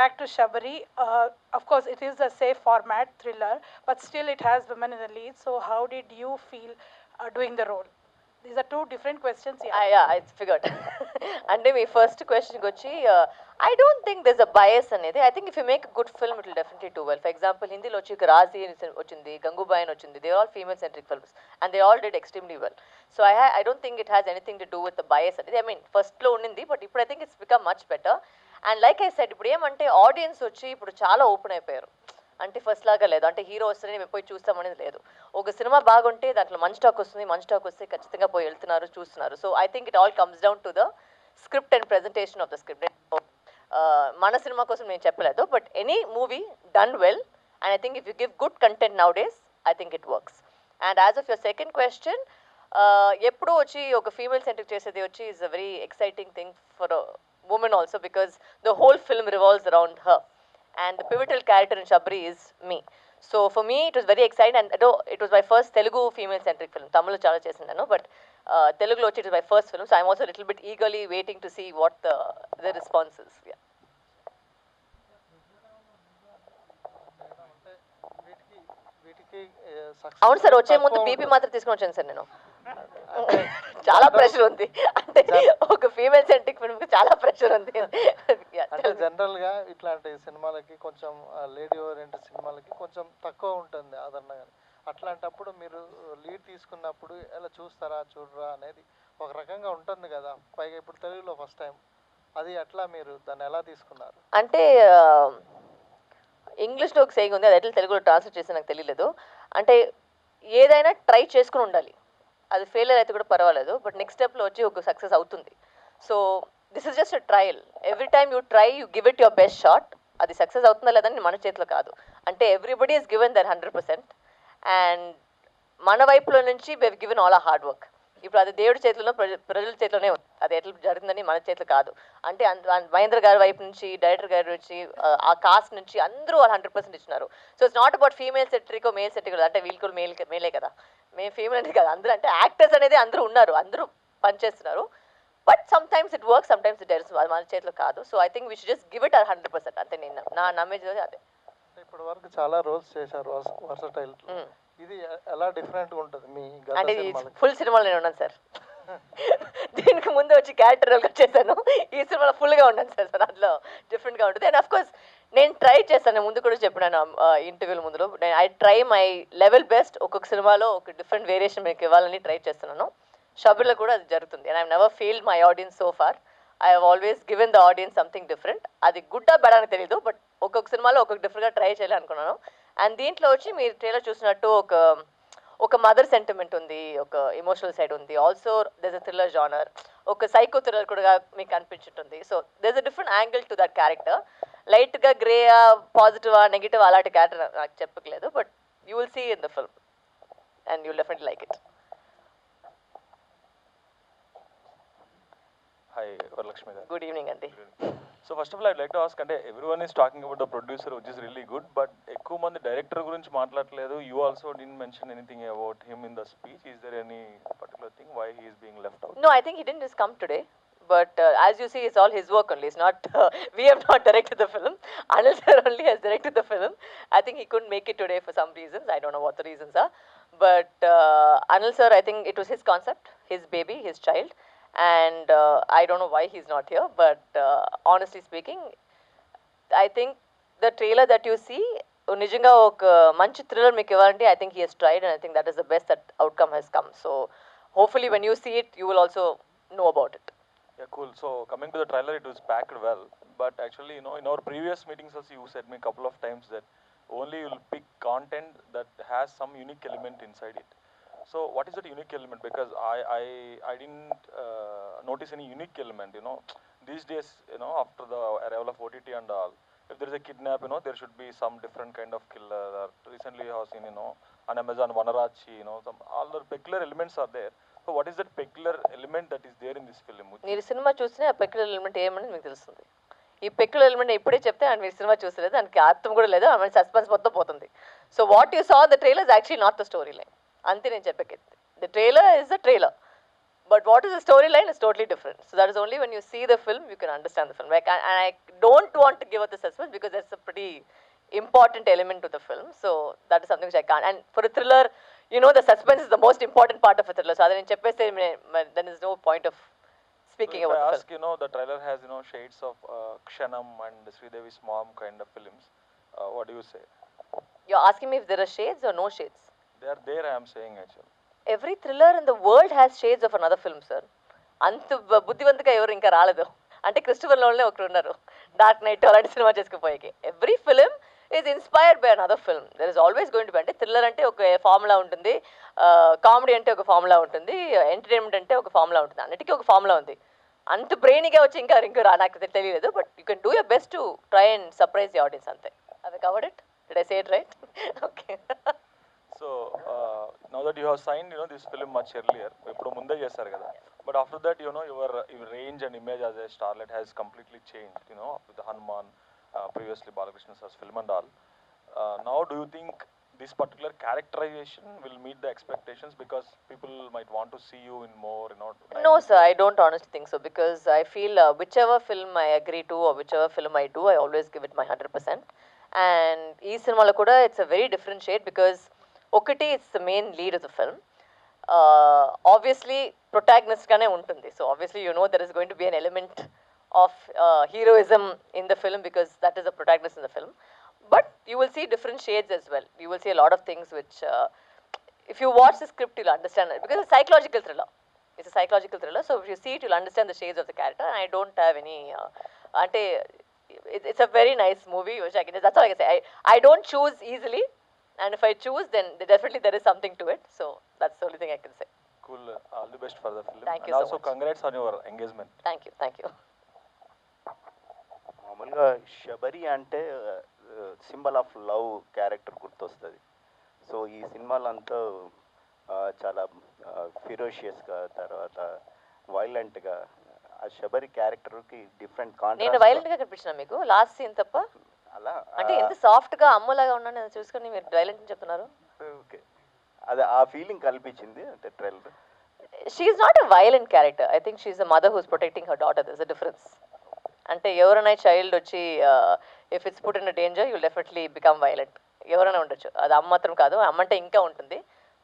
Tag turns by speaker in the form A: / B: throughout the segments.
A: Back to Shabari. Of course, it is a safe format thriller, but still it has women in the lead. So, how did you feel doing the role? These are two different questions.
B: Yeah, I figured. అంటే మీ first క్వశ్చన్కి వచ్చి I don't think this a bias అనేది. I think if you make good film it will definitely do well. For example హిందీలో వచ్చి రాజీ వచ్చింది, గంగూబాయ్ అని వచ్చింది. They all female centric films and they all did extremely well. So I don't think it has anything to do with the bias అనేది. I mean ఫస్ట్లో ఉండింది, but ఇప్పుడు I think it's become much better. And like I said, ఇప్పుడు ఏమంటే audience వచ్చి ఇప్పుడు చాలా open అయిపోయారు. అంటే ఫస్ట్ లాగా లేదు, అంటే హీరో వస్తేనే మేము పోయి చూస్తామనేది లేదు. ఒక సినిమా బాగుంటే దాంట్లో మంచి టాక్ వస్తుంది, మంచి టాక్ వస్తే ఖచ్చితంగా పోయి వెళ్తున్నారు, చూస్తున్నారు. So I think it all comes down to the script and presentation of the script. మన సినిమా కోసం నేను చెప్పలేదు, but any movie done well and I think if you give good content now days I think it works. And as of your second question, ఎప్పుడూ వచ్చి ఒక female centric చేసేది వచ్చి is a very exciting thing for woman also, because the whole film revolves around her and the pivotal character in Shabri is me. So for me it was very exciting, and it was my first Telugu female centric film. Tamil chala chesindanu, but Telugu lo it was my first film, so I'm also a little bit eagerly waiting to see what the response is. Yeah. అవును sir, వచ్చే ముందు BP మాత్రం తీసుకొని వచ్చాను sir నేను. చాలా pressure ఉంది, అంటే ఒక ఫీమేల్ సెంట్రిక్ ఫిల్మ్ కి చాలా ప్రెషర్ ఉంది.
C: అంటే జనరల్ గా ఇట్లాంటి సినిమాలకి కొంచెం లేడీ ఓరియంటెడ్ సినిమాలకి కొంచెం తక్కువ ఉంటుంది ఆదరణ. కానీ అట్లాంటప్పుడు మీరు లీడ్ తీసుకున్నప్పుడు ఎలా చూస్తారా చూడరా అనేది ఒక రకంగా ఉంటుంది కదా. పైగా ఇప్పుడు తెలుగులో ఫస్ట్ టైం, అది ఎట్లా మీరు దాన్ని ఎలా తీసుకున్నారు?
B: అంటే ఇంగ్లీష్లో ఒక సేయింగ్ ఉంది, అది ఎట్లా తెలుగులో ట్రాన్స్లేట్ చేసి నాకు తెలియలేదు. అంటే ఏదైనా ట్రై చేసుకుని ఉండాలి, అది ఫెయిలియర్ అయితే కూడా పర్వాలేదు, బట్ నెక్స్ట్ స్టెప్లో వచ్చి ఒక సక్సెస్ అవుతుంది. So this is just a trial. Every time you try, you give it your best shot. అది సక్సెస్ అవుతుందా లేదని మన చేతిలో కాదు. అంటే everybody is given their 100%, and మన వైపులో నుంచి we have given all uh hard work. ఇప్పుడు అది దేవుడి చేతిలో, ప్రజల చేతిలోనే ఉంది, అది ఎట్లా జరుగుతుందని మన చేతిలో కాదు. అంటే మహేంద్ర గారి వైపు నుంచి, డైరెక్టర్ గారి నుంచి, ఆ కాస్ట్ నుంచి అందరూ వాళ్ళు 100% ఇచ్చినారు. So it's not about female సెట్రికో మేల్ సెట్రికో, అంటే వీళ్ళు కూడా మేలే కదా, మేము ఫీమేల్ అనేది కదా. అందరూ అంటే యాక్టర్స్ అనేది అందరూ ఉన్నారు, అందరూ పనిచేస్తున్నారు. But some times it work, some times it deals, అది మన చేతిలో కాదు. So I think we should just give it 100%. అంతే నేను నా నమ్మేది అదే.
C: ఇప్పటి వరకు చాలా రోల్స్ చేశారు వర్సటైల్. ఇది ఎలా డిఫరెంట్ గా ఉంటుంది మీ
B: అంటే ఫుల్ సినిమాలో నేను ఉన్నాను సార్. దీనికి ముందు వచ్చి క్యారెక్టర్ రోల్గా చేశాను, ఈ సినిమాలో ఫుల్గా ఉన్నాను సార్. దాంట్లో డిఫరెంట్గా ఉంటుంది. అండ్ అఫ్ కోర్స్ నేను ట్రై చేస్తాను, ముందు కూడా చెప్పినాను ఇంటర్వ్యూల ముందులో, I try my level best. ఒక్కొక్క సినిమాలో ఒక డిఫరెంట్ వేరియేషన్ మీకు ఇవ్వాలని ట్రై చేస్తున్నాను. షబీర్లో కూడా అది జరుగుతుంది. And I never failed my audience so far. I have always given the audience something different. అది గుడ్డా బెడా అని తెలియదు, బట్ ఒక్కొక్క సినిమాలో ఒక్కొక్క డిఫరెంట్గా ట్రై చేయాలనుకున్నాను. అండ్ దీంట్లో వచ్చి మీరు ట్రైలర్ చూసినట్టు ఒక మదర్ సెంటిమెంట్ ఉంది, ఒక ఎమోషనల్ సైడ్ ఉంది, also there is a thriller genre, ఒక సైకో థ్రిల్లర్ కూడా మీకు అనిపించుంటుంది. So there is a different angle to that character. లైట్గా గ్రేయా, పాజిటివా, నెగిటివ్ అలాంటి క్యారెక్టర్ నాకు చెప్పట్లేదు, but you will see in the film and you will definitely like it.
D: Hi, Varalakshmi.
B: Good evening, Andy.
D: So first of all, I'd like to ask, అంటే everyone is talking about the producer, which is really good, but ఎక్కువ మంది director గురించి మాట్లాడలేదు. You also didn't mention anything about him in the speech. Is there any particular thing why he is being left out?
B: No, I think he didn't just come today. But as you see, it's all his work only. It's not, we have not directed the film. Anil sir only has directed the film. I think he couldn't make it today for some reasons. I don't know what the reasons are. But Anil sir, I think it was his concept, his baby, his child. And I don't know why he's not here. But honestly speaking, I think the trailer that you see, నిజంగా ఒక మంచి thriller మీకు ఇవ్వాలంటే I think he has tried, and I think that is the best that outcome has come. So hopefully when you see it, you will also know about it.
D: Yeah, cool. So coming to the trailer, it was packed well. But actually, you know, in our previous meetings also, you said me a couple of times that only you'll pick content that has some unique element inside it. So what is that unique element? Because I didn't notice any unique element, you know. These days, you know, after the arrival of OTT and all, if there is a kidnap, you know, there should be some different kind of killer. Recently I have seen, you know, on Amazon, Vanarachi, you know, all the peculiar elements are there. So what is that peculiar element that is there in this film?
B: మీరు cinema చూస్తే ఆ peculiar element ఏమని మీకు తెలుస్తుంది. ఈ peculiar element ఇప్పుడే చెప్తే and మీరు సినిమా చూసలేదు, దానికి అర్థం కూడా లేదు, ఆమె సస్పెన్స్ మొత్తం పోతుంది. So what you saw the trailer is actually not the story line. అంతే నేను చెప్పేది. The trailer is the trailer. But what is the storyline is totally different. So that is only when you see the film you can understand the film. Like, and I don't want to give out the suspense because that's a pretty important element to the film. So that is something which I can't. And for a thriller, you know, the suspense is the most important part of a thriller. So then then there's no point of speaking
D: So if
B: about
D: I
B: the
D: ask,
B: film.
D: you know, the trailer has, you know, shades of Kshanam and Sridevi's mom kind of films. What do you say?
B: You're asking me if there are shades or no shades.
D: They are there, I am saying actually.
B: Every thriller in the world has shades of another film, sir. అంత బుద్ధివంతుగా ఎవరు ఇంకా రాలేదు. అంటే Christopher నోలనే ఒకరు ఉన్నారు dark knight అలాంటి సినిమా చేసుకుపోయాకి. Every film is inspired by another film. There is always going to be, అంటే థ్రిల్లర్ అంటే ఒక ఫార్ములా ఉంటుంది, కామెడీ అంటే ఒక ఫార్ములా ఉంటుంది, ఎంటర్టైన్మెంట్ అంటే ఒక ఫార్ములా ఉంటుంది, అన్నిటికీ ఒక ఫార్ములా ఉంది. అంత బ్రెయిన్గా వచ్చి ఇంకా నాకు తెలియలేదు. But you can do your best to try and surprise the audience అంతే. అది covered it? Did I say it right? Okay.
D: So now that you have signed, you know, this film much earlier, ఇప్పుడు ముందే చేస్తారు కదా. But after that, you know, your range and image as a starlet has completely changed, you know, with the Hanuman, previously Balakrishna sir's film and all. Now do you think this particular characterization will meet the expectations, because people might want to see you in more, you know?
B: No, sir, I don't honestly think so, because I feel whichever film I agree to or whichever film I do, I always give it my 100%. And ఈ సినిమాలో కూడా it's a very different shade, because ఒకటి it's the main lead of the film. Obviously protagonist గానే ఉంటుంది. So obviously you know there is going to be an element of heroism in the film, because that is the protagonist in the film. But you will see different shades as well. You will see a lot of things which if you watch the script you'll understand it, because it's a psychological thriller. It's a psychological thriller, so if you see it you'll understand the shades of the character. And I don't have any ante it's a very nice movie which I can, that's all I can say. I don't choose easily, and if I choose then definitely there is something to it. So that's the only thing I can say.
D: Cool. All the best for the film.
B: Thank you
D: And
B: so
D: also
B: much.
D: congrats on your engagement.
B: Thank you.
E: మామూలుగా శబరి అంటే symbol of love character గుర్తొస్తుంది. So ఈ సినిమాలో అంతా చాలా ఫిరోషియస్గా, తర్వాత వైలెంట్గా, ఆ శబరి క్యారెక్టర్కి డిఫరెంట్
B: నేను
E: కాంట్రాస్ట్.
B: వైలెంట్ గా కనిపించిన మీకు లాస్ట్ సీన్ తప్ప?
E: అలా
B: అంటే ఎంత సాఫ్ట్ గా అమ్మలాగా ఉన్నాను చూసుకొని మీరు వైలెంట్ అని చెప్తున్నారు.
E: ఓకే, అది ఆ ఫీలింగ్ కల్పించింది అంటే trailer.
B: She is not a violent character. I think she is a mother who's protecting her daughter. There is a difference. అంటే ఎవరైనా చైల్డ్ వచ్చి if it's put in danger you'll definitely become violent. ఎవరైనా ఉండొచ్చు, అది అమ్మ మాత్రం కాదు, అమ్మ అంటే ఇంకా ఉంటుంది.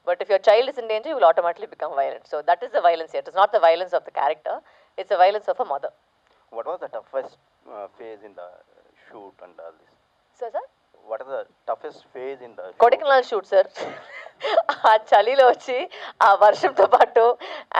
B: But if your child is in danger you will automatically become violent. So that is the violence. It is not the violence of the character, it's the violence of a mother.
E: What was the toughest phase in the shoot and all this?
B: Sir
E: what are the toughest phase in the
B: Kodaikanal shoot sir. ఆ చలిలో వచ్చి ఆ వర్షంతో పాటు,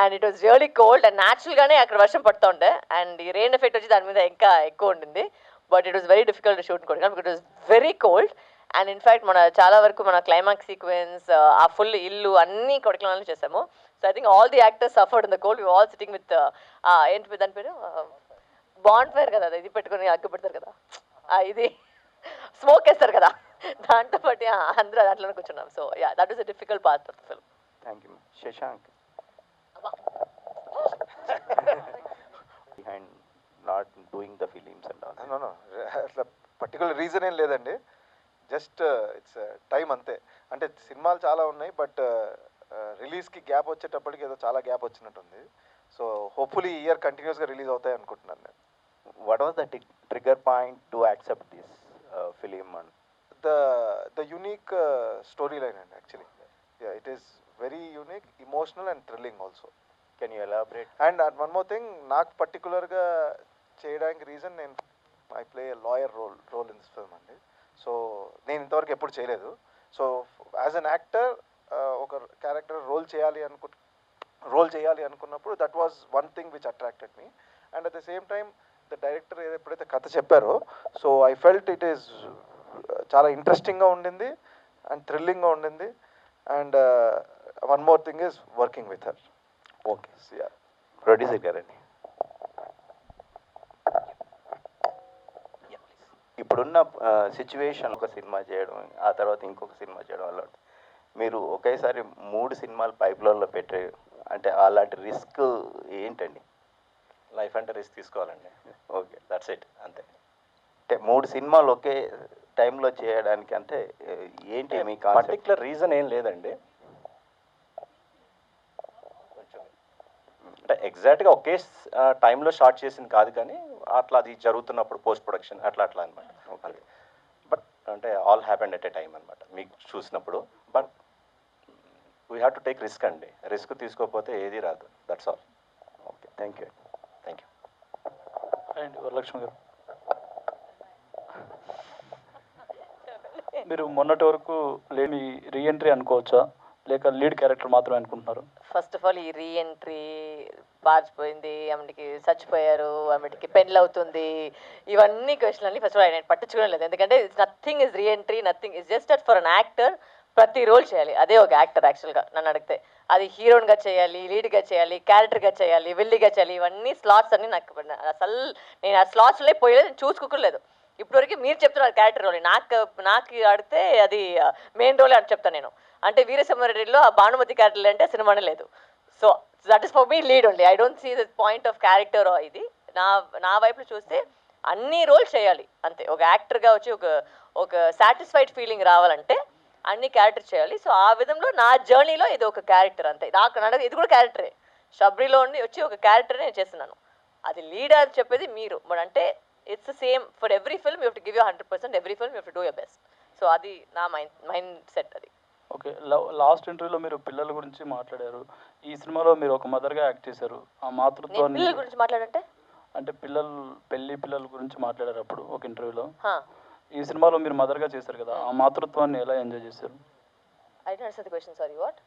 B: and it was really cold, and న్యాచురల్గానే అక్కడ వర్షం పడుతూ ఉండే, అండ్ ఈ రెయిన్ ఎఫెక్ట్ వచ్చి దాని మీద ఇంకా ఎక్కువ ఉండింది. But it was very difficult to shoot Kodaikanal because it was very cold. And in fact మన చాలా వరకు మన క్లైమాక్స్ సీక్వెన్స్, ఆ ఫుల్ ఇల్లు అన్నీ కొడైకెనాల్లో చేసాము. So I think all the actors suffered in the cold. We all sitting with ఏంటి దాని పేరు, బాండ్ ఫైర్ కదా, అది ఇది పెట్టుకొని అగ్గు పెడతారు కదా, ఇది స్మోక్ వేస్తారు కదా, దాంతో బట్టి అందరూ దాంట్లోనే కూర్చున్నాం. So yeah, that is a difficult part of the film.
E: Thank you. Shashank, behind not doing the films and all?
C: No అట్లా పర్టికులర్ రీజన్ ఏం లేదండి. జస్ట్ ఇట్స్ టైం అంతే. అంటే సినిమాలు చాలా ఉన్నాయి, బట్ రిలీజ్కి గ్యాప్ వచ్చేటప్పటికి ఏదో చాలా గ్యాప్ వచ్చినట్టుంది. సో హోప్ఫుల్లీ ఈ ఇయర్ కంటిన్యూస్గా రిలీజ్ అవుతాయి అనుకుంటున్నాను నేను.
E: What was the trigger point to accept this film? And
C: the unique storyline, and actually yeah, it is very unique, emotional and thrilling also.
E: Can you elaborate?
C: And one more thing, నాకు పర్టికులర్గా చేయడానికి రీజన్, నేను I play a lawyer role in this film అండి. So నేను ఇంతవరకు ఎప్పుడు చేయలేదు. సో యాజ్ అన్ యాక్టర్ ఒక క్యారెక్టర్ రోల్ చేయాలి అనుకున్నప్పుడు that was one thing which attracted me. And at the same time the director ఎప్పుడైతే కథ చెప్పారో, so I felt it is చాలా ఇంట్రెస్టింగ్గా ఉండింది అండ్ థ్రిల్లింగ్గా ఉండింది. And one more thing is working with her.
E: Okay, producer గారండి, ఇప్పుడున్న సిచ్యువేషన్ ఒక సినిమా చేయడం, ఆ తర్వాత ఇంకొక సినిమా చేయడం వల్ల మీరు ఒకేసారి 3 సినిమాలు పైప్లైన్లో పెట్టే, అంటే అలాంటి రిస్క్ ఏంటండి?
F: లైఫ్ అంటే రిస్క్ తీసుకోవాలండి.
E: ఓకే,
F: దట్స్ ఇట్, అంతే.
E: అంటే 3 సినిమాలు ఒకే టైంలో చేయడానికి అంటే ఏంటి మీ
F: పర్టికులర్ రీజన్ ఏం లేదండి. కొంచెం ఎగ్జాక్ట్గా ఒకే టైంలో షార్ట్ చేసింది కాదు, కానీ అట్లా అది జరుగుతున్నప్పుడు పోస్ట్ ప్రొడక్షన్ అట్లా అనమాట. అది బట్ అంటే all happened at a time అనమాట మీకు చూసినప్పుడు. But we have to take risk అండి. రిస్క్ తీసుకోకపోతే ఏది రాదు. That's all.
E: Okay, thank you.
F: Thank you.
G: And Varalakshmi గారు, మీరు మొన్నటి వరకు లేని రీఎంట్రీ అనుకోవచ్చా, లేక లీడ్ క్యారెక్టర్ మాత్రమే అనుకుంటున్నారు?
B: ఫస్ట్ ఆఫ్ ఆల్ ఈ రీఎంట్రీ పారిపోయింది, ఆమెకి చచ్చిపోయారు, ఆమెకి పెళ్ళి అవుతుంది, ఇవన్నీ క్వశ్చన్ అన్ని ఫస్ట్ ఆఫ్ ఆల్ నేను పట్టించుకోవడం లేదు. ఎందుకంటే it's nothing is reentry, nothing is just that for an actor ప్రతి రోల్ చేయాలి. అదే ఒక యాక్టర్ యాక్చువల్గా నన్ను అడిగితే. అది హీరోయిన్గా చేయాలి, లీడ్గా చేయాలి, క్యారెక్టర్గా చేయాలి, విల్లీగా చేయాలి, ఇవన్నీ స్లాట్స్ అన్ని నాకు అసలు నేను ఆ స్లాట్స్లో పోయలేదు, నేను చూసుకోలేదు. ఇప్పటివరకు మీరు చెప్తున్నారు క్యారెక్టర్ రోల్, నాకు అడిగితే అది మెయిన్ రోల్ అని చెప్తాను నేను. అంటే వీరసింహారెడ్డిలో ఆ భానుమతి క్యారెక్టర్ అంటే సినిమానే లేదు. So that is for me lead only. I don't see the point of character. ఇది నా వైపులో చూస్తే అన్ని రోల్ చేయాలి అంతే. ఒక యాక్టర్గా వచ్చి ఒక సాటిస్ఫైడ్ ఫీలింగ్ రావాలంటే అన్ని క్యారెక్టర్ చేయాలి. సో ఆ విధంలో నా జర్నీలో ఇది ఒక క్యారెక్టర్ అంతే. నాకు ఇది కూడా క్యారెక్టరే. షబ్రిలో ఉండి వచ్చి ఒక క్యారెక్టర్ నేను చేస్తున్నాను. అది లీడ్ అని చెప్పేది మీరు. బట్ అంటే it's same for every film. You have to give you 100%. Every film you have to do your best. So అది నా మైండ్ సెట్ అది.
G: ఓకే, లాస్ట్ ఇంటర్వ్యూలో మీరు పిల్లల గురించి మాట్లాడారు. ఈ సినిమాలో మీరు ఒక మదర్గా యాక్ట్ చేశారు. ఆ మాతృత్వాన్ని
B: పిల్లల గురించి మాట్లాడంటే
G: అంటే పిల్లల గురించి మాట్లాడారు అప్పుడు ఒక ఇంటర్వ్యూలో. ఈ సినిమాలో మీరు మదర్గా చేశారు కదా, ఆ మాతృత్వాన్ని ఎలా ఎంజాయ్ చేశారు?
B: I don't understand the question, sorry. What?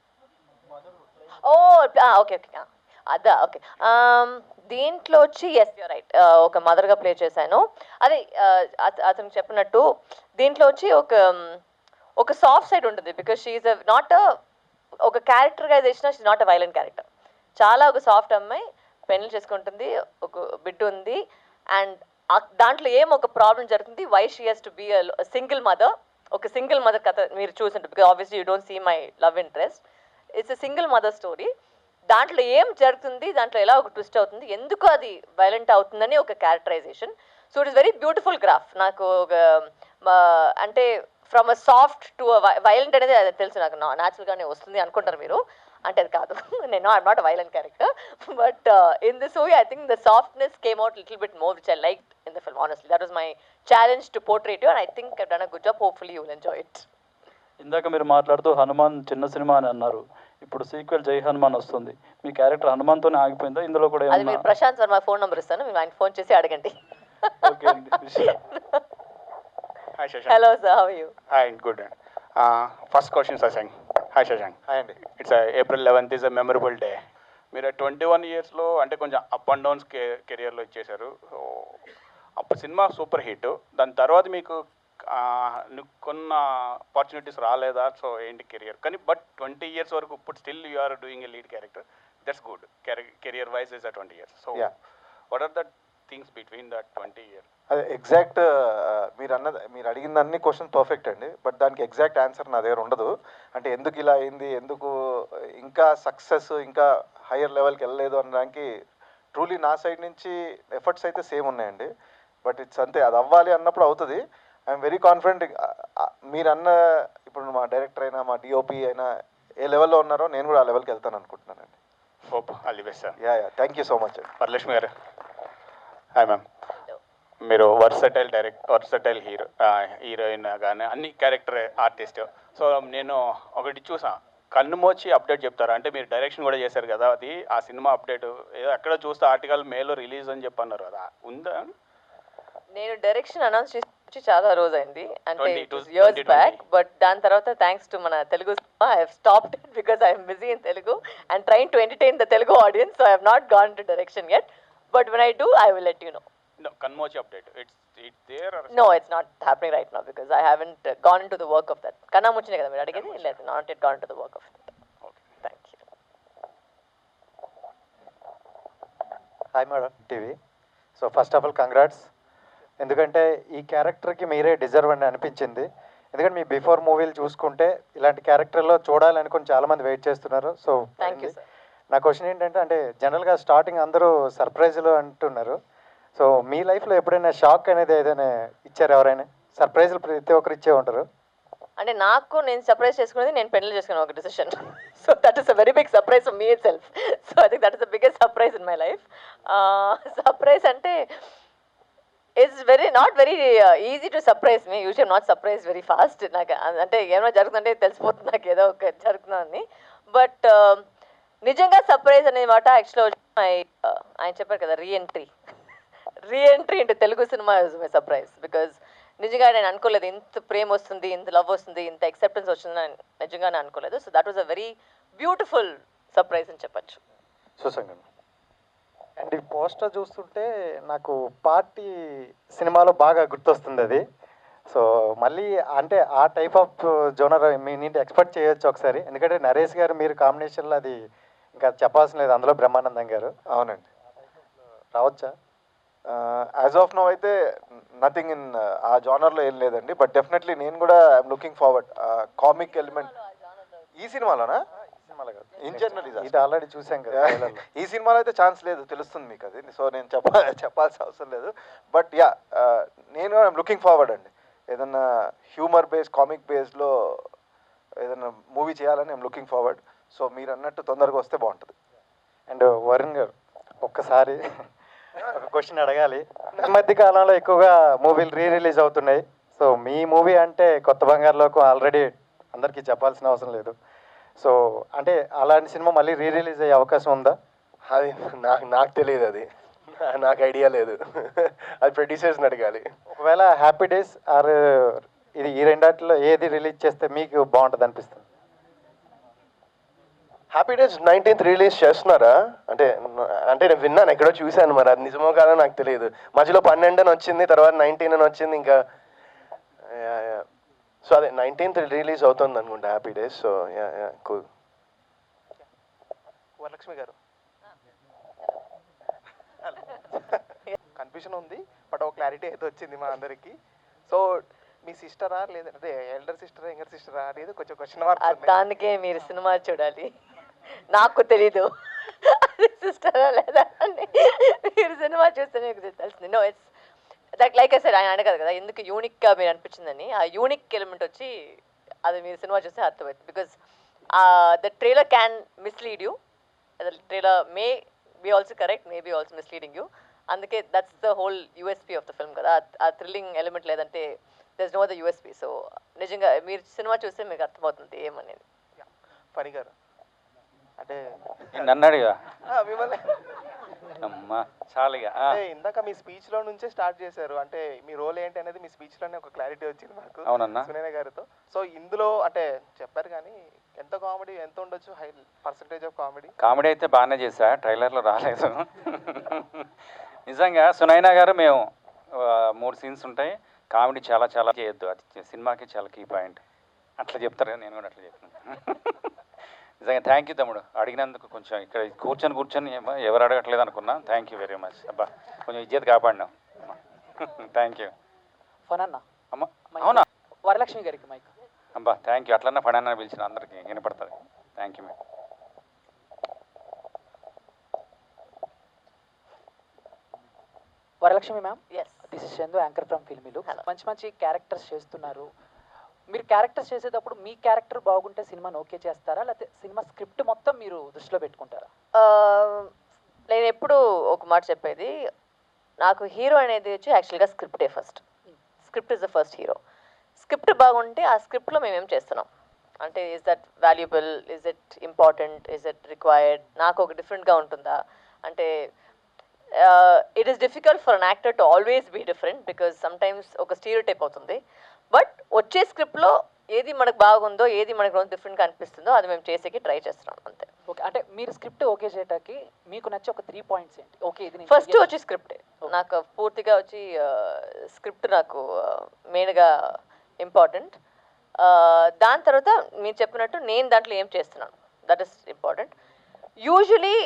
B: Oh okay okay, అదా ఓకే. దీంట్లో వచ్చి ఎస్ యూర్ రైట్, ఒక మదర్గా ప్లే చేశాను. అదే అతను చెప్పినట్టు దీంట్లో వచ్చి ఒక సాఫ్ట్ సైడ్ ఉంటుంది. బికాస్ షీఈ్ నాట్ ఒక క్యారెక్టర్గా చేసిన she not a violent character. చాలా ఒక సాఫ్ట్ అమ్మాయి, పెళ్లి చేసుకుంటుంది, ఒక బిడ్డ ఉంది, అండ్ దాంట్లో ఒక ప్రాబ్లం జరుగుతుంది. Why she has to be single mother. ఒక సింగిల్ మదర్ కథ మీరు చూసింటారు. Because obviously you don't see my love interest. It's a single mother story. దాంట్లో జరుగుతుంది, దాంట్లో ఎలా ఒక ట్విస్ట్ అవుతుంది, ఎందుకు అది వైలెంట్ అవుతుందని ఒక characterization. So it is very beautiful graph. నాకు ఒక అంటే from a soft to violent అనేది అది తెలుసు నాకు, న్యాచురల్గానే వస్తుంది అనుకుంటారు మీరు. అంటే అది కాదు, నేను I'm not a violent character. But in this movie I think the softness came out little bit more, which I like in the film. Honestly that was my challenge to portray it, and I think I done a good job. Hopefully you will enjoy it.
G: ఇందాక మీరు మాట్లాడుతూ హనుమాన్ చిన్న cinema అని అన్నారు. ఇప్పుడు sequel జై హనుమాన్ వస్తుంది. మీ character హనుమాన్తోనే ఆగిపోయిందా? ఇందులో కూడా
B: అది మీరు ప్రశాంత్ వర్మ ఫోన్ నెంబర్ ఇస్తాను, మీరు ఆయన ఫోన్ చేసి అడగండి.
G: ఓకే అండి.
H: Hi Shashank.
B: Hello sir, how are you?
H: Hi, good. First question, Shashank. Hi Shashank.
C: Hi అండి.
H: It's April 11th is a memorable day. మీరు 21 ఇయర్స్లో అంటే కొంచెం అప్ అండ్ డౌన్స్ కెరియర్లో ఇచ్చేశారు. అప్పుడు సినిమా సూపర్ హిట్. దాని తర్వాత మీకు కొన్న ఆపర్చునిటీస్ రాలేదా? సో ఏంటి కెరియర్ కానీ బట్ 20 ఇయర్స్ వరకు ఇప్పుడు still you are doing a lead character. That's good. Career wise is 20 years. So what are the things between that 20 year?
C: అదే ఎగ్జాక్ట్ మీరు అడిగిన అన్ని క్వశ్చన్ పర్ఫెక్ట్ అండి. బట్ దానికి ఎగ్జాక్ట్ ఆన్సర్ నా దగ్గర ఉండదు. అంటే ఎందుకు ఇలా అయింది, ఎందుకు ఇంకా సక్సెస్ ఇంకా హయ్యర్ లెవెల్కి వెళ్ళలేదు అనడానికి ట్రూలీ నా సైడ్ నుంచి ఎఫర్ట్స్ అయితే సేమ్ ఉన్నాయండి. బట్ ఇట్స్ అంతే, అది అవ్వాలి అన్నప్పుడు అవుతుంది. I'm very confident. మీరు ఇప్పుడు మా డైరెక్టర్ అయినా మా డిఓపి అయినా ఏ లెవెల్లో ఉన్నారో నేను కూడా ఆ లెవెల్కి వెళ్తాను అనుకుంటున్నానండి.
H: Hope all the best sir.
C: Yeah thank you so much అండి.
H: వరలక్ష్మి గారు. Hi ma'am. మీరు వర్సటైల్ హీరోయిన్ కానీ అన్ని క్యారెక్టర్ ఆర్టిస్ట్. సో నేను ఒకటి చూసా, కన్ను మోచి అప్డేట్ చెప్తారా అంటే మీరు డైరెక్షన్ కూడా చేశారు కదా, అది ఆ సినిమా అప్డేట్ ఏదో ఎక్కడ చూస్తే ఆర్టికల్ మేలో రిలీజ్ అని చెప్పన్నారు కదా, ఉందా?
B: నేను డైరెక్షన్ అనౌన్స్ చేసి చాలా రోజైంది, అంటే
H: 2020.
B: Years back. బట్ దాని తర్వాత థ్యాంక్స్ టు మన Telugu I have stopped it because I'm busy in Telugu and trying to entertain the Telugu audience. So I have not gone to direction yet, but when I do I will let you know.
H: No, కన్మోచి update it's there or
B: No, it's not happening right now because I haven't gone into the work of that. కన్నా ముచ్చినే కదా మీరు అడిగేది, లేదు, not yet gone into the work of that.
H: Okay.
B: Thank you.
I: Hi madam TV. So first of all congrats. ఎందుకంటే ఈ క్యారెక్టర్కి మీరే deserve అని అనిపించింది. ఎందుకంటే మీ బిఫోర్ మూవీలు చూసుకుంటే ఇలాంటి క్యారెక్టర్లో చూడాలనుకుని చాలామంది వెయిట్ చేస్తున్నారు. So
B: Thank you, sir.
I: నా క్వశ్చన్ ఏంటంటే, అంటే జనరల్గా స్టార్టింగ్ అందరూ సర్ప్రైజ్లు అంటున్నారు. సో మీ లైఫ్లో ఎప్పుడైనా షాక్ అనేది ఏదైనా ఇచ్చారు? ఎవరైనా సర్ప్రైజ్లు ప్రతి ఒక్కరు ఇచ్చే ఉంటారు.
B: అంటే నాకు నేను సర్ప్రైజ్ చేసుకునేది నేను పెళ్లి చేసుకునే ఒక decision. So that is a very big surprise for me itself. So I think that is the biggest surprise in my life. Surprise అంటే it's not very easy to surprise me. Usual not surprise very fast. నాకు అంటే ఏమైనా జరుగుతుందంటే తెలిసిపోతుంది నాకు ఏదో ఒక జరుగుతుందని. బట్ నిజంగా సర్ప్రైజ్ అనే మాట యాక్చువల్గా ఆయన చెప్పారు కదా reentry into Telugu cinema is my surprise. Because నిజంగా నేను అనుకోలేదు ఇంత ప్రేమ వస్తుంది, ఇంత లవ్ వస్తుంది, ఇంత యాక్సెప్టెన్స్ వస్తుందని నిజంగానే అనుకోలేదు. So that was a very beautiful surprise అని చెప్పచ్చు.
I: సుసంగం. అండ్ ఈ పోస్టర్ చూస్తుంటే నాకు పార్టీ సినిమాలో బాగా గుర్తొస్తుంది అది. సో మళ్ళీ అంటే ఆ టైప్ ఆఫ్ జోనర్ మీ నుండి ఎక్స్పెక్ట్ చేయొచ్చు ఒకసారి, ఎందుకంటే నరేష్ గారు మీరు కాంబినేషన్లో అది ఇంకా చెప్పాల్సిన లేదు, అందులో బ్రహ్మానందం గారు.
J: అవునండి,
I: రావచ్చా?
J: యాజ్ ఆఫ్ నో అయితే నథింగ్ ఇన్ ఆ జానర్లో ఏం లేదండి. బట్ డెఫినెట్లీ నేను కూడా I'm looking forward comic element ఈ సినిమాలోనా, ఇన్ జనరల్
I: ఇది ఆల్రెడీ చూసాం కదా.
J: ఈ సినిమాలో అయితే ఛాన్స్ లేదు, తెలుస్తుంది మీకు అది. సో నేను చెప్పాల్సిన అవసరం లేదు. బట్ యా, నేను ఐఎమ్ లుకింగ్ ఫార్వర్డ్ అండి. ఏదన్నా హ్యూమర్ బేస్ కామిక్ బేస్లో ఏదన్నా మూవీ చేయాలని ఐఎమ్ లుకింగ్ ఫార్వర్డ్. సో మీరు అన్నట్టు తొందరగా వస్తే బాగుంటుంది.
I: అండ్ వరుణ్ గారు ఒక్కసారి ఒక క్వశ్చన్ అడగాలి. ఈ మధ్య కాలంలో ఎక్కువగా మూవీలు రిలీజ్ అవుతున్నాయి. సో మీ మూవీ అంటే కొత్త బంగారు లోకం ఆల్రెడీ అందరికీ చెప్పాల్సిన అవసరం లేదు. సో అంటే అలాంటి సినిమా మళ్ళీ రిలీజ్ అయ్యే అవకాశం ఉందా?
J: అది నాకు తెలియదు, అది నాకు ఐడియా లేదు. అది ప్రొడ్యూసర్స్ని అడగాలి.
I: ఒకవేళ హ్యాపీ డేస్ ఆర్ ఇది ఈ రెండాటిలో ఏది రిలీజ్ చేస్తే మీకు బాగుంటుంది అనిపిస్తుంది?
J: హ్యాపీ డేస్ 19th రిలీజ్ చేస్తున్నారా అంటే నేను విన్నాను, ఎక్కడో చూశాను, మరి అది నిజమో కాదో నాకు తెలియదు. మధ్యలో 12 అని వచ్చింది, తర్వాత 19 అని వచ్చింది, ఇంకా సో అదే 19th రిలీజ్ అవుతుంది అనుకుంటా happy days. So cool. Varalakshmi గారు కన్ఫ్యూజన్ ఉంది, బట్ ఒక క్లారిటీ అయితే వచ్చింది మా అందరికి. సో మీ సిస్టరా లేదంటే ఎల్డర్ సిస్టరా యంగర్ సిస్టరా అనేది కొంచెం క్వశ్చన్ మార్క్.
B: దానికే మీరు సినిమా చూడాలి, నాకు తెలీదు సిస్టరా లేదా అని. మీరు సినిమా చూస్తే మీకు తెలిసింది. No it's like I said, ఆయన అడగదు కదా ఎందుకు యూనిక్గా మీరు అనిపించిందని. ఆ యూనిక్ ఎలిమెంట్ వచ్చి అది మీరు సినిమా చూస్తే అర్థమవుతుంది. Because the trailer can mislead you, the trailer may be also correct, may be also misleading you. అందుకే that's the whole USP of the film కదా. ఆ థ్రిల్లింగ్ ఎలిమెంట్ లేదంటే there is no the USP. So నిజంగా మీరు cinema చూస్తే మీకు అర్థమవుతుంది ఏమనేది.
J: ఫణి గారు అంటే
K: నన్ను అడిగా
J: మిమ్మల్ని
K: అమ్మా చాలుగా.
J: ఇందాక మీ స్పీచ్ లో నుంచే స్టార్ట్ చేశారు, అంటే మీ రోల్ ఏంటి అనేది మీ స్పీచ్ లోనే ఒక క్లారిటీ వచ్చింది మాకు.
K: అవునన్నా,
J: సునైన గారితో. సో ఇందులో అంటే చెప్పారు కానీ ఎంత కామెడీ ఎంత ఉండొచ్చు, high percentage of comedy?
K: Comedy అయితే బాగానే చేశా, ట్రైలర్లో రాలేదు. నిజంగా సునైనా గారు మేము 3 సీన్స్ ఉంటాయి, కామెడీ చాలా చాలా చేయొద్దు, అది సినిమాకి చాలా కీ పాయింట్. అట్లా చెప్తారు కదా, నేను కూడా అట్లా చెప్తాను. నిజంగా థ్యాంక్ యూ తమ్ముడు, అడిగినందుకు. కొంచెం ఇక్కడ కూర్చొని ఎవరు అడగట్లేదు అనుకున్నా. Thank you very much. అబ్బా కొంచెం ఇజ్జత్ కాపాడినావు. Thank you.
L: ఫనన్న
K: అమ్మ అవునా,
L: వరలక్ష్మి గారికి మైక్.
K: అబ్బా థ్యాంక్ యూ. అట్లన్నా ఫడన్నా పిలిచిన అందరికీ వినపడుతుంది. Thank you madam.
L: Varalakshmi ma'am,
B: yes,
L: this is Chandu, anchor from ఫిల్మీలు. మంచి మంచి క్యారెక్టర్స్ చేస్తున్నారు. మీరు క్యారెక్టర్స్ చేసేటప్పుడు మీ క్యారెక్టర్ బాగుంటే సినిమాని ఓకే చేస్తారా, లేకపోతే సినిమా స్క్రిప్ట్ మొత్తం మీరు దృష్టిలో పెట్టుకుంటారా?
B: నేను ఎప్పుడు ఒక మాట చెప్పేది, నాకు హీరో అనేది వచ్చి యాక్చువల్గా స్క్రిప్టే first. Script is the first hero. Script బాగుంటే ఆ స్క్రిప్ట్లో మేము ఏం చేస్తున్నాం అంటే, is that valuable, is it important, is it required, నాకు ఒక డిఫరెంట్గా ఉంటుందా అంటే. It is difficult for an actor to always be different, because sometimes ఒక స్టీరియోటైప్ అవుతుంది. బట్ వచ్చే స్క్రిప్ట్లో ఏది మనకు బాగుందో, ఏది మనకు డిఫరెంట్గా అనిపిస్తుందో అది మేము చేసేకి ట్రై చేస్తున్నాం అంతే.
L: ఓకే, అంటే మీరు స్క్రిప్ట్ ఓకే చేయడానికి మీకు నచ్చే ఒక 3 పాయింట్స్ ఏంటి? ఓకే, ఇది
B: ఫస్ట్ వచ్చి స్క్రిప్టే నాకు పూర్తిగా వచ్చి స్క్రిప్ట్ నాకు మెయిన్గా ఇంపార్టెంట్. దాని తర్వాత మీరు చెప్పినట్టు నేను దాంట్లో ఏం చేస్తున్నాను, that is important. Usually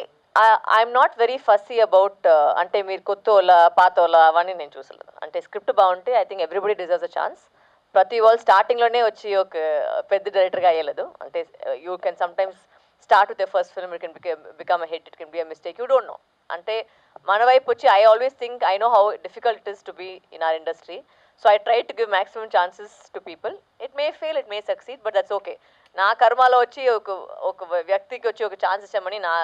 B: I'm not very fussy about అంటే మీరు కొత్త వాళ్ళ పాత వాళ్ళ అవన్నీ నేను చూసలేదు. అంటే స్క్రిప్ట్ బాగుంటే I think everybody deserves a chance. ప్రతి వాళ్ళు స్టార్టింగ్లోనే వచ్చి ఒక పెద్ద డైరెక్టర్గా అయ్యలేదు. అంటే you can sometimes start with the first film, it can become a hit, it can be a mistake, you don't know. అంటే మన వైపు వచ్చి I always think I know how difficult it is to be in our industry. So I try to give maximum chances to people. It may fail, it may succeed, but that's okay. నా కర్మలో వచ్చి ఒక వ్యక్తికి వచ్చి ఒక chance ఇచ్చామని నా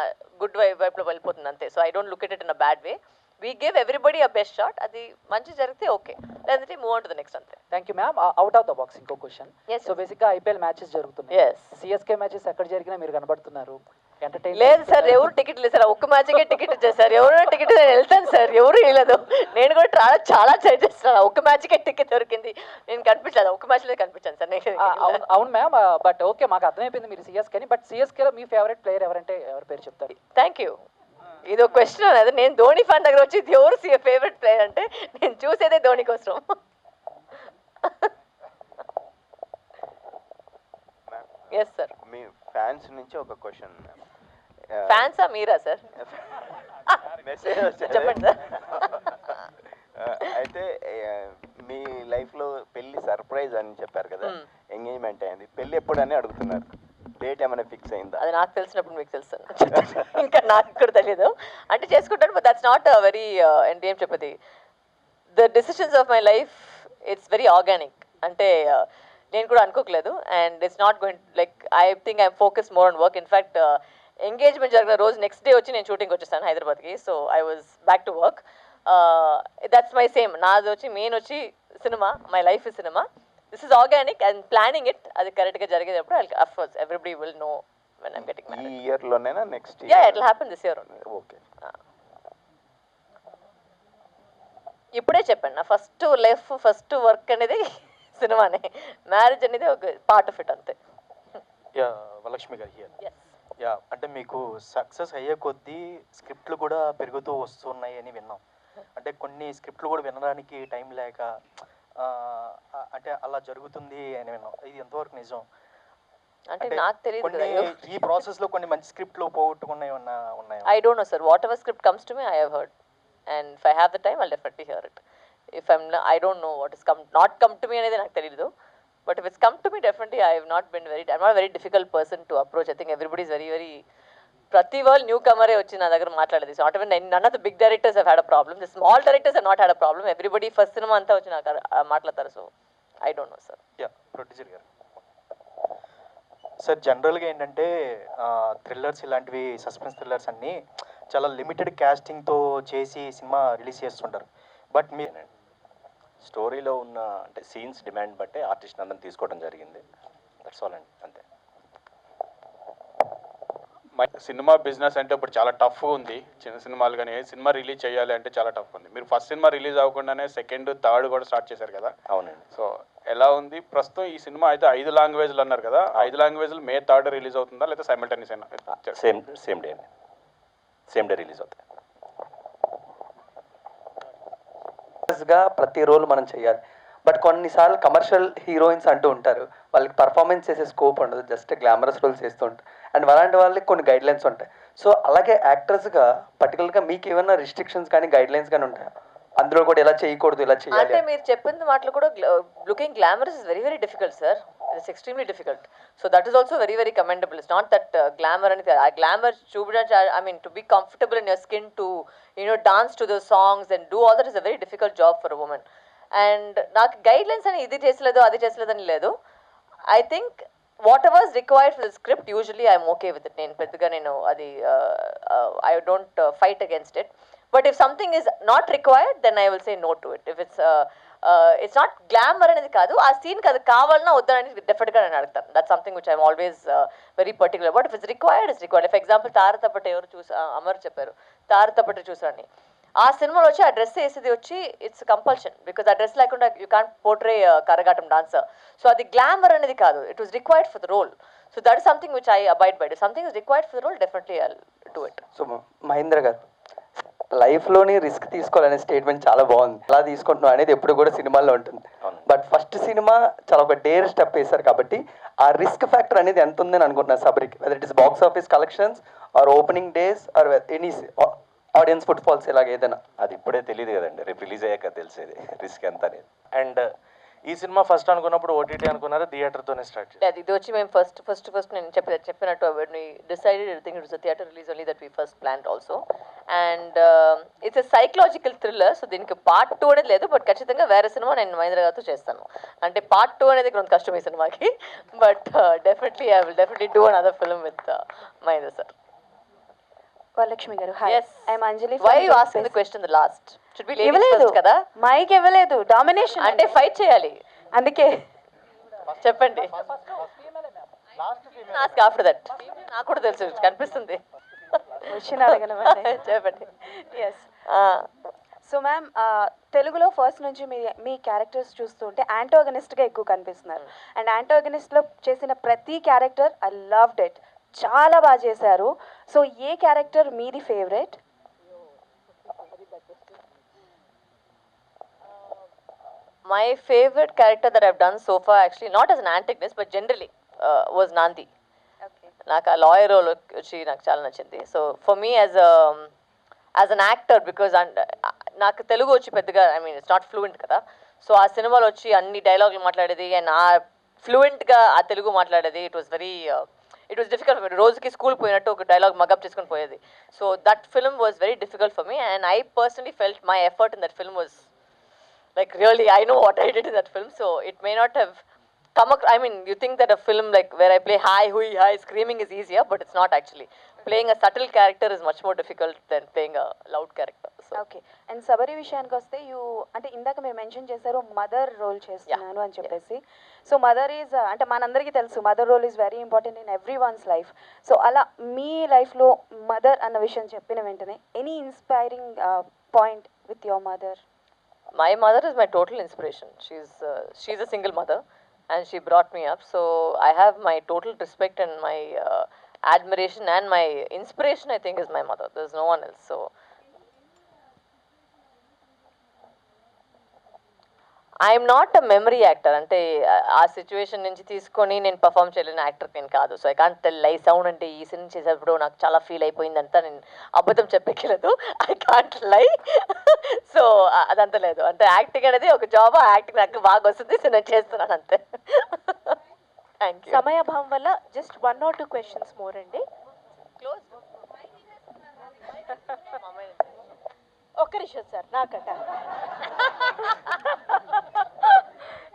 B: good వైపులో వెళ్ళిపోతుంది అంతే. So I don't look it in a bad way. We give everybody a best shot. అది మంచి జరిగితే ఓకే, లేదంటే move on to the next అంతే.
L: Thank you ma'am. Out of the box ఇంకో క్వశ్చన్. సో బేసిక్గా ఐపీఎల్ మ్యాచెస్ జరుగుతున్నాయి. CSK matches ఎక్కడ జరిగినా మీరు కనబడుతున్నారు.
B: లేదు సార్, ఎవరు టికెట్ లేదు సార్. ఒక్క మ్యాచ్కే టికెట్ ఇచ్చారు సార్. ఎవరు టికెట్ నేను వెళ్తాను సార్, ఎవరు వెళ్ళదు. నేను కూడా చాలా ట్రై చేస్తున్నాను. ఒక్క మ్యాచ్కే టికెట్ దొరికింది, నేను కనిపించలేదు. ఒక్క మ్యాచ్లో కనిపించాను సార్ నేను.
L: అవును మ్యామ్, బట్ ఓకే మాకు అర్థమైపోయింది మీరు సిఎస్కేని. బట్ సిఎస్కేలో మీ ఫేవరెట్ ప్లేయర్ ఎవరంటే ఎవరి పేరు చెప్తారు?
B: Thank you. ఇది ఒక క్వశ్చన్ అనేది. నేను ధోని ఫ్యాన్ దగ్గర వచ్చి ఎవరు ఫేవరెట్ ప్లేయర్ అంటే నేను చూసేదే ధోని కోసం. Yes sir.
E: మీ ఫ్యాన్స్ నుంచి ఒక క్వశ్చన్.
B: ఫ్యాన్సా మీరా సార్?
E: మెసేజ్
B: చెప్పండి సార్.
E: అయితే మీ లైఫ్లో పెళ్లి సర్ప్రైజ్ అని చెప్పారు కదా, ఎంగేజ్మెంట్ అయింది, పెళ్లి ఎప్పుడు అని అడుగుతున్నారు. డేట్ ఏమైనా ఫిక్స్ అయిందా?
B: అది నాకు తెలిసినప్పుడు మీకు తెలుసు, ఇంకా నాకు కూడా తెలియదు. అంటే చేసుకుంటాను, బట్ దట్స్ నాట్ వెరీ అంటే ఏం చెప్పది, the decisions of my life it's very organic. అంటే నేను కూడా అనుకోకలేదు. And it's not going like I think I'm focus more on work. In fact engagement జరిగిన రోజు నెక్స్ట్ డే వచ్చి నేను షూటింగ్ వచ్చేసాను హైదరాబాద్కి. So I was back to work. That's my same. నాది వచ్చి మెయిన్ వచ్చి cinema, my life is cinema. This is organic and planning it. అది కరెక్ట్గా జరిగేటప్పుడు of course everybody will know when I'm getting married.
E: ఈ ఇయర్లోనేనా next?
B: Yeah, it will happen this year.
E: Okay.
B: ఇప్పుడే చెప్పండి, నా ఫస్ట్ వర్క్ అనేది సినిమానే. మ్యారేజ్ అనేది ఒక పార్ట్ ఆఫ్ ఇట్ అంతే.
M: యా, వరలక్ష్మి గారు హియర్. యా, అంటే మీకు సక్సెస్ అయ్యే కొద్దీ స్క్రిప్ట్లు కూడా పెరుగుతూ వస్తున్నాయి అని విన్నాం. అంటే కొన్ని స్క్రిప్ట్లు కూడా వినడానికి టైం లేక అంటే అలా జరుగుతుంది అని విన్నాం. ఇది ఎంతవరకు నిజం?
B: అంటే నాకు తెలియదు.
M: ఈ ప్రాసెస్ లో కొన్ని మంచి స్క్రిప్ట్లు పోగొట్టుకున్నాయి ఉన్నాయి.
B: I don't know, sir. Whatever script comes to me, I have heard, and if I have the time, I'll definitely hear it. If I don't know what is not come to me అనేది నాకు తెలియదు. But if it's come to me, definitely I'm not a very difficult person to approach. I think everybody is very ప్రతి వాళ్ళు new Kamare వచ్చి నా దగ్గర మాట్లాడేది. So not even none of the big directors have had a problem. The small directors have not had a problem. Everybody first సినిమా అంతా వచ్చి నాకు మాట్లాడతారు. So I don't know sir.
M: Yeah, producer గారు. సార్ జనరల్గా ఏంటంటే థ్రిల్లర్స్ ఇలాంటివి, suspense thrillers అన్నీ చాలా లిమిటెడ్ క్యాస్టింగ్తో చేసి సినిమా రిలీజ్ చేస్తుంటారు. బట్ మీ
F: స్టోరీలో ఉన్న అంటే సీన్స్ డిమాండ్ బట్టే ఆర్టిస్ట్ అందరం తీసుకోవడం జరిగింది. దట్స్ ఆల్ అండి, అంతే.
H: సినిమా బిజినెస్ అంటే ఇప్పుడు చాలా టఫ్ ఉంది. చిన్న సినిమాలు కానీ ఏ సినిమా రిలీజ్ చేయాలి అంటే చాలా టఫ్ ఉంది. మీరు ఫస్ట్ సినిమా రిలీజ్ అవ్వకుండానే సెకండ్, థర్డ్ కూడా స్టార్ట్ చేశారు కదా.
F: అవునండి.
H: సో ఎలా ఉంది ప్రస్తుతం ఈ సినిమా? అయితే 5 లాంగ్వేజ్లు అన్నారు కదా, 5 లాంగ్వేజ్లు May 3 రిలీజ్ అవుతుందా లేదా సైమల్టేనియస్ అయినా?
F: సేమ్ డే అండి, సేమ్ డే రిలీజ్ అవుతాయి.
N: ప్రతి రోల్ మనం చేయాలి. బట్ కొన్నిసార్లు కమర్షియల్ హీరోయిన్స్ అంటూ ఉంటారు, వాళ్ళకి పర్ఫార్మెన్స్ చేసే స్కోప్ ఉండదు, జస్ట్ గ్లామరస్ రోల్స్ చేస్తూ ఉంటారు. అండ్ అలాంటి వాళ్ళకి కొన్ని గైడ్ లైన్స్ ఉంటాయి. సో అలాగే యాక్టర్స్గా పర్టికులర్గా మీకు ఏమైనా రిస్ట్రిక్షన్స్ కానీ గైడ్ లైన్స్ కానీ ఉంటాయి, అందులో కూడా ఇలా చేయకూడదు, ఇలా చేయాలి?
B: అంటే మీరు చెప్పిన మాటలు కూడా looking glamorous is very difficult sir. It's extremely difficult. So that is also very commendable. It's not that glamour అనేది. ఆ గ్లామర్ చూపించడానికి, I mean to be comfortable in your skin, to dance to the songs and do all that is a very difficult job for a woman. And నాకు guidelines అని ఇది చేసలేదు అది చేసలేదు అని లేదు. I think whatever is required for the script usually I'm okay with it. నేను పెద్దగా అది I don't fight against it. But if something is not required then I will say no to it. If it's not glamour అనేది కాదు, ఆ సీన్కి అది కావాలన్నా వద్దనేది డెఫినెట్గా నేను అడుగుతాను. That something which I'm always very particular. But if it's required it's required. For example తారతపట్టు ఎవరు అమర్ చెప్పారు, తారతపట్టు చూసారని. ఆ సినిమాలో వచ్చి ఆ డ్రెస్ వేసేది వచ్చి ఇట్స్ కంపల్షన్. బికాజ్ ఆ డ్రెస్ లేకుండా you can't portray Karagattam dancer. So అది గ్లామర్ అనేది కాదు, it was required for the role. So that is something which I abide by. Something is required for the role, definitely I do it.
N: So Mahendra garu, లైఫ్లోని risk తీసుకోవాలనే statement చాలా బాగుంది. ఎలా తీసుకుంటున్నాం అనేది ఎప్పుడు కూడా సినిమాల్లో ఉంటుంది. బట్ ఫస్ట్ సినిమా చాలా ఒక డేర్ స్టెప్ వేశారు కాబట్టి ఆ రిస్క్ ఫ్యాక్టర్ అనేది ఎంత ఉందని అనుకుంటున్నారు సబరికి? Whether it is box office collections or opening days or any audience footfalls ఇలాగ ఏదైనా?
F: అది ఇప్పుడే తెలియదు కదండి, రేపు రిలీజ్ అయ్యాక తెలిసేది రిస్క్ ఎంత అనేది.
M: అండ్ ఈ సినిమా ఫస్ట్ అనుకున్నప్పుడు ఓటీటీ అనుకున్నారా, థియేటర్తోనే స్టార్ట్ చేసి?
B: అది ఇది వచ్చి మేము ఫస్ట్ నేను చెప్పినట్టు decided everything it was theatre release only that we first plan also. And it's a psychological thriller. So దీనికి పార్ట్ 2 అనేది లేదు, బట్ ఖచ్చితంగా వేరే సినిమా నేను మహేంద్ర గారితో చేస్తాను. అంటే పార్ట్ 2 అనేది కొంత కష్టం ఈ సినిమాకి, but definitely I will definitely do another film with Mahendra sir.
O: Varalakshmi garu, hi. I'm Anjali.
B: Why you asking the question the last? Should be ladies
O: ఇవ్వలేదు
B: ఫస్ట్ కదా.
O: మైక్ ఇవ్వలేదు, డామినేషన్
B: అంటే ఫైట్ చేయాలి,
O: అందుకే
B: చెప్పండి. Ask after that. నాకు కూడా తెలుసు, కనిపిస్తుంది.
O: క్వశ్చన్ అడగనమండి.
B: చెప్పండి.
O: ఎస్. సో మ్యామ్, తెలుగులో ఫస్ట్ నుంచి మీ క్యారెక్టర్స్ చూస్తుంటే యాంటోగనిస్ట్గా ఎక్కువ కనిపిస్తున్నారు. అండ్ యాంటోగనిస్ట్లో చేసిన ప్రతి క్యారెక్టర్ ఐ లవ్డ్ ఇట్, చాలా బాగా చేశారు. సో ఏ క్యారెక్టర్ మీది favourite?
B: My favorite character that I've done so far, actually not as an antagonist but generally, was Nandi. నాకు ఆ లాయర్ రోల్ వచ్చి నాకు చాలా నచ్చింది. So for me as an actor, because నాకు తెలుగు వచ్చి పెద్దగా ఇట్స్ నాట్ ఫ్లూయెంట్ కదా. సో ఆ సినిమాలో వచ్చి అన్ని డైలాగులు మాట్లాడేది అండ్ ఆ ఫ్లూయెంట్గా ఆ తెలుగు మాట్లాడేది. It was difficult for me. రోజుకి స్కూల్ పోయినట్టు ఒక డైలాగ్ మగప్ చేసుకుని పోయేది. So that film was very difficult for me and I personally felt my effort in that film was like really I know what I did in that film, so it may not have come you think that a film like where I play hi hui hi screaming is easier, but it's not actually. Playing a subtle character is much more difficult than playing a loud character. So
O: okay. And Sabari విషయానికి వస్తే అంటే ఇందాక మీరు mention చేశారు mother role చేస్తున్నాను అని చెప్పేసి. So mother is అంటే మనందరికీ తెలుసు mother role is very important in everyone's life. So అలా మీ లైఫ్లో మదర్ అన్న విషయం చెప్పిన వెంటనే any inspiring point with your mother?
B: my mother is my total inspiration. She's a single mother and she brought me up, so I have my total respect and my admiration and my inspiration, I think, is my mother. There's no one else. So I'm not a memory actor. అంటే ఆ situation నుంచి తీసుకొని నేను perform చేయలేని actor నేను కాదు. So I can't tell లై sound అంటే ఈ సినిమా చేసేటప్పుడు నాకు చాలా ఫీల్ అయిపోయిందంతా నేను అబద్ధం చెప్పెక్కలేదు. ఐ కాంట్ లై. సో అదంతా లేదు. అంటే యాక్టింగ్ అనేది ఒక జాబ్, ఆ యాక్టింగ్ నాకు బాగా వస్తుంది, సో నేను చేస్తున్నాను అంతే. Thank you.
O: సమయాభావం వల్ల జస్ట్ 1 or 2 questions మోర్ అండి.
B: క్లోజ్.
O: ఒక్క నిమిషం సార్, నాకట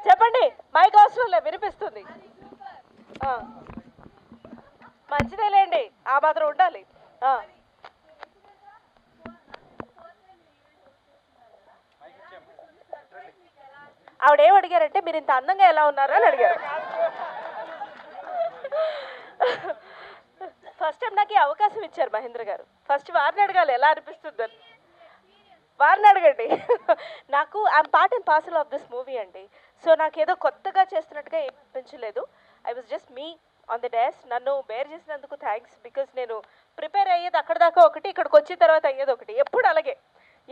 O: చెప్పండి. మైక్ అవసరం వినిపిస్తుంది. మంచిదేలేండి, ఆ మాత్రం ఉండాలి. ఆవిడ ఏం అడిగారంటే మీరు ఇంత అందంగా ఎలా ఉన్నారా అని అడిగారు. ఫస్ట్ టైం నాకు ఈ అవకాశం ఇచ్చారు మహేంద్ర గారు. ఫస్ట్ వారిని అడగాలి ఎలా అనిపిస్తుందని. వారిని అడగండి. నాకు I'm part and parcel of this movie అండి. సో నాకు ఏదో కొత్తగా చేస్తున్నట్టుగా అనిపించలేదు. I was just me on the dash. నన్ను బేర్ చేసినందుకు థ్యాంక్స్. బికాజ్ నేను ప్రిపేర్ అయ్యేది అక్కడ దాకా ఒకటి, ఇక్కడికి వచ్చిన తర్వాత అయ్యేది ఒకటి. ఎప్పుడు అలాగే,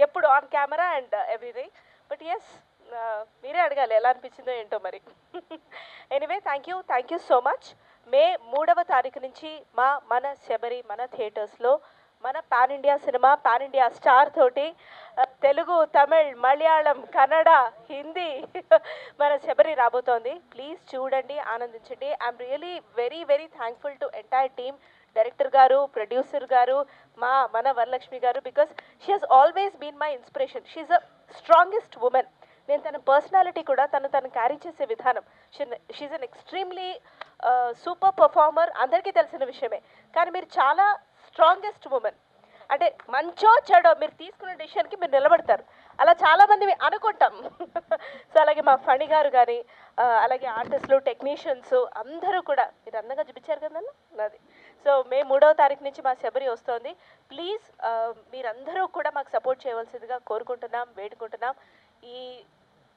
O: ఎప్పుడు on camera and everything. But yes, మీరే అడగాలి ఎలా అనిపించిందో ఏంటో మరి. Anyway, thank you so much. May 3వ తారీఖు నుంచి మన శబరి మన థియేటర్స్లో మన పాన్ ఇండియా సినిమా, పాన్ ఇండియా స్టార్ తోటి తెలుగు, తమిళ్, మలయాళం, కన్నడ, హిందీ మన శబరి రాబోతోంది. ప్లీజ్ చూడండి, ఆనందించండి. I'm really very very thankful to entire team, director గారు, ప్రొడ్యూసర్ గారు, మన వరలక్ష్మి గారు. Because she has always been my inspiration. She's a strongest woman. నేను తన పర్సనాలిటీ కూడా తను క్యారీ చేసే విధానం, she's an extremely super performer, అందరికీ తెలిసిన విషయమే. కానీ మీరు చాలా స్ట్రాంగెస్ట్ ఉమెన్. అంటే మంచో చెడో మీరు తీసుకున్న డెసిషన్కి మీరు నిలబడతారు. అలా చాలామంది అనుకుంటాం. సో అలాగే మా ఫణి గారు కానీ, అలాగే ఆర్టిస్టులు, టెక్నీషియన్స్ అందరూ కూడా మీరు అందంగా చూపించారు కదన్నా నాది. సో మే 3వ తారీఖు నుంచి మా శబరి వస్తోంది. ప్లీజ్ మీరందరూ కూడా మాకు సపోర్ట్ చేయవలసిందిగా కోరుకుంటున్నాం, వేడుకుంటున్నాం. ఈ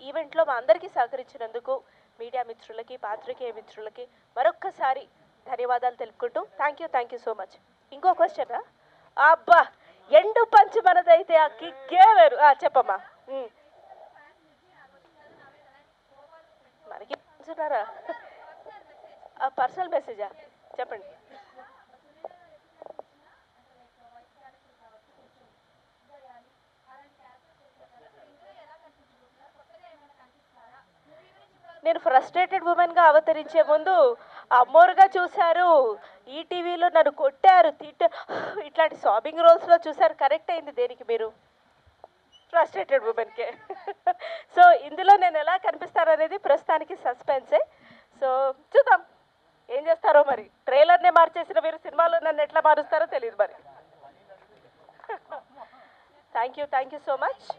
O: ఈవెంట్లో మా అందరికీ సహకరించినందుకు మీడియా మిత్రులకి, పాత్రికేయ మిత్రులకి మరొక్కసారి ధన్యవాదాలు తెలుపుకుంటూ థ్యాంక్ యూ సో మచ్. ఇంకో క్వశ్చనా? అబ్బా, ఎండు పంచు మనదైతే ఆ కిక్కే వేరు. చెప్పమ్మా. మనకి పంచున్నారా? పర్సనల్ మెసేజా? చెప్పండి. నేను ఫ్రస్ట్రేటెడ్ ఉమెన్గా అవతరించే ముందు అమ్మోరుగా చూశారు, ఈటీవీలో నన్ను కొట్టారు, ఇట్లాంటి సాబింగ్ రోల్స్లో చూశారు. కరెక్ట్ అయింది దేనికి మీరు? ఫ్రస్ట్రేటెడ్ ఉమెన్కే. సో ఇందులో నేను ఎలా కనిపిస్తాననేది ప్రస్తుతానికి సస్పెన్సే. సో చూద్దాం ఏం చేస్తారో మరి. ట్రైలర్నే మార్చేసిన మీరు సినిమాలో నన్ను ఎట్లా మారుస్తారో తెలియదు మరి. Thank you so much.